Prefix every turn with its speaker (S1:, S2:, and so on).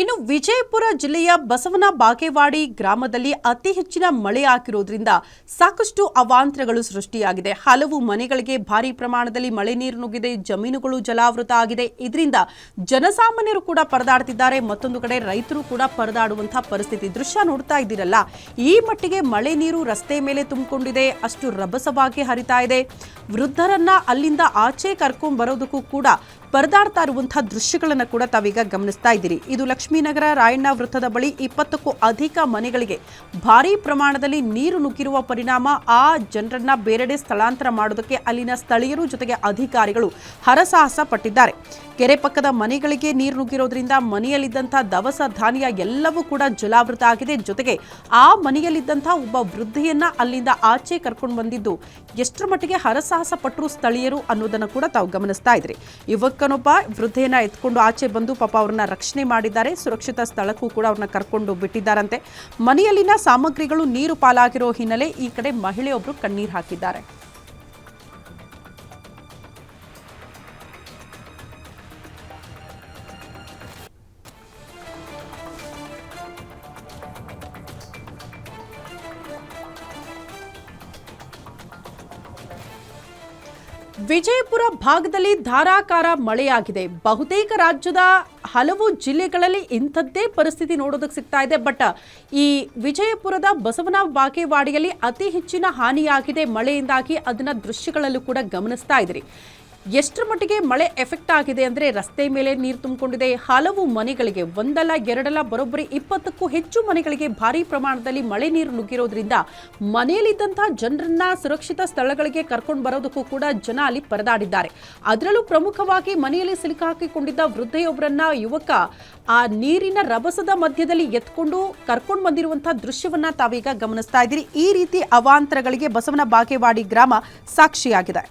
S1: ಇನ್ನು ವಿಜಯಪುರ ಜಿಲ್ಲೆಯ ಬಸವನ ಬಾಗೇವಾಡಿ ಗ್ರಾಮದಲ್ಲಿ ಅತಿ ಹೆಚ್ಚಿನ ಮಳೆ ಆಗಿರೋದ್ರಿಂದ ಸಾಕಷ್ಟು ಅವಾಂತರಗಳು ಸೃಷ್ಟಿಯಾಗಿದೆ. ಹಲವು ಮನೆಗಳಿಗೆ ಭಾರಿ ಪ್ರಮಾಣದಲ್ಲಿ ಮಳೆ ನೀರು ನುಗ್ಗಿದೆ, ಜಮೀನುಗಳು ಜಲಾವೃತ ಆಗಿದೆ. ಇದರಿಂದ ಜನಸಾಮಾನ್ಯರು ಕೂಡ ಪರದಾಡ್ತಿದ್ದಾರೆ. ಮತ್ತೊಂದು ಕಡೆ ರೈತರು ಕೂಡ ಪರದಾಡುವಂತಹ ಪರಿಸ್ಥಿತಿ ದೃಶ್ಯ ನೋಡ್ತಾ ಇದ್ದೀರಲ್ಲ. ಈ ಮಟ್ಟಿಗೆ ಮಳೆ ನೀರು ರಸ್ತೆ ಮೇಲೆ ತುಂಬಿಕೊಂಡಿದೆ, ಅಷ್ಟು ರಭಸವಾಗಿ ಹರಿತಾ ಇದೆ. ವೃದ್ಧರನ್ನ ಅಲ್ಲಿಂದ ಆಚೆ ಕರ್ಕೊಂಡ್ ಬರೋದಕ್ಕೂ ಕೂಡ ಪರದಾಡ್ತಾ ಇರುವಂತಹ ದೃಶ್ಯಗಳನ್ನು ಕೂಡ ತಾವೀಗ ಗಮನಿಸ್ತಾ ಇದ್ದೀರಿ. ಇದು ಲಕ್ಷ್ಮೀನಗರ ರಾಯಣ್ಣ ವೃತ್ತದ ಬಳಿ 20ಕ್ಕೂ ಅಧಿಕ ಮನೆಗಳಿಗೆ ಭಾರೀ ಪ್ರಮಾಣದಲ್ಲಿ ನೀರು ನುಗ್ಗಿರುವ ಪರಿಣಾಮ ಆ ಜನರನ್ನ ಬೇರೆಡೆ ಸ್ಥಳಾಂತರ ಮಾಡೋದಕ್ಕೆ ಅಲ್ಲಿನ ಸ್ಥಳೀಯರು ಜೊತೆಗೆ ಅಧಿಕಾರಿಗಳು ಹರಸಾಹಸ ಪಟ್ಟಿದ್ದಾರೆ. ಕೆರೆ ಪಕ್ಕದ ಮನೆಗಳಿಗೆ ನೀರು ನುಗ್ಗಿರೋದ್ರಿಂದ ಮನೆಯಲ್ಲಿದ್ದಂತಹ ದವಸ ಧಾನ್ಯ ಎಲ್ಲವೂ ಕೂಡ ಜಲಾವೃತ ಆಗಿದೆ. ಜೊತೆಗೆ ಆ ಮನೆಯಲ್ಲಿದ್ದಂತಹ ಒಬ್ಬ ವೃದ್ಧೆಯನ್ನ ಅಲ್ಲಿಂದ ಆಚೆ ಕರ್ಕೊಂಡು ಬಂದಿದ್ದು ಎಷ್ಟರ ಮಟ್ಟಿಗೆ ಹರಸಾಹಸ ಪಟ್ಟರು ಸ್ಥಳೀಯರು ಅನ್ನೋದನ್ನು ಕೂಡ ತಾವು ಗಮನಿಸ್ತಾ ಇದ್ರಿ. ಯುವಕನೊಬ್ಬ ವೃದ್ಧೆಯನ್ನ ಎತ್ಕೊಂಡು ಆಚೆ ಬಂದು ಪಾಪ ಅವ್ರನ್ನ ರಕ್ಷಣೆ ಮಾಡಿದ್ದಾರೆ. ಸುರಕ್ಷಿತ ಸ್ಥಳಕ್ಕೂ ಕೂಡ ಅವ್ರನ್ನ ಕರ್ಕೊಂಡು ಬಿಟ್ಟಿದ್ದಾರಂತೆ. ಮನೆಯಲ್ಲಿನ ಸಾಮಗ್ರಿಗಳು ನೀರು ಪಾಲಾಗಿರೋ ಹಿನ್ನೆಲೆ ಈ ಕಡೆ ಮಹಿಳೆಯೊಬ್ಬರು ಕಣ್ಣೀರು ಹಾಕಿದ್ದಾರೆ. ವಿಜಯಪುರ ಭಾಗದಲ್ಲಿ ಧಾರಾಕಾರ ಮಳೆಯಾಗಿದೆ. ಬಹುತೇಕ ರಾಜ್ಯದ ಹಲವು ಜಿಲ್ಲೆಗಳಲ್ಲಿ ಇಂಥದ್ದೇ ಪರಿಸ್ಥಿತಿ ನೋಡೋದಕ್ಕೆ ಸಿಗ್ತಾ ಇದೆ. ಬಟ್ ಈ ವಿಜಯಪುರದ ಬಸವನ ಬಾಗೇವಾಡಿಯಲ್ಲಿ ಅತಿ ಹೆಚ್ಚಿನ ಹಾನಿಯಾಗಿದೆ ಮಳೆಯಿಂದಾಗಿ. ಅದನ್ನ ದೃಶ್ಯಗಳಲ್ಲೂ ಕೂಡ ಗಮನಿಸ್ತಾ ಇದ್ರಿ. ಎಷ್ಟರ ಮಟ್ಟಿಗೆ ಮಳೆ ಎಫೆಕ್ಟ್ ಆಗಿದೆ ಅಂದರೆ ರಸ್ತೆ ಮೇಲೆ ನೀರು ತುಂಬಿಕೊಂಡಿದೆ. ಹಲವು ಮನೆಗಳಿಗೆ ಒಂದಲ್ಲ ಎರಡಲ್ಲ ಬರೋಬ್ಬರಿ 20ಕ್ಕೂ ಹೆಚ್ಚು ಮನೆಗಳಿಗೆ ಭಾರೀ ಪ್ರಮಾಣದಲ್ಲಿ ಮಳೆ ನೀರು ನುಗ್ಗಿರೋದ್ರಿಂದ ಮನೆಯಲ್ಲಿದ್ದಂತಹ ಜನರನ್ನ ಸುರಕ್ಷಿತ ಸ್ಥಳಗಳಿಗೆ ಕರ್ಕೊಂಡು ಬರೋದಕ್ಕೂ ಕೂಡ ಜನ ಅಲ್ಲಿ ಪರದಾಡಿದ್ದಾರೆ. ಅದರಲ್ಲೂ ಪ್ರಮುಖವಾಗಿ ಮನೆಯಲ್ಲಿ ಸಿಲುಕಾಕಿಕೊಂಡಿದ್ದ ವೃದ್ಧೆಯೊಬ್ಬರನ್ನ ಯುವಕ ಆ ನೀರಿನ ರಭಸದ ಮಧ್ಯದಲ್ಲಿ ಎತ್ಕೊಂಡು ಕರ್ಕೊಂಡು ಬಂದಿರುವಂತಹ ದೃಶ್ಯವನ್ನ ತಾವೀಗ ಗಮನಿಸ್ತಾ ಇದ್ದೀರಿ. ಈ ರೀತಿ ಅವಾಂತರಗಳಿಗೆ ಬಸವನ ಬಾಗೇವಾಡಿ ಗ್ರಾಮ ಸಾಕ್ಷಿಯಾಗಿದೆ.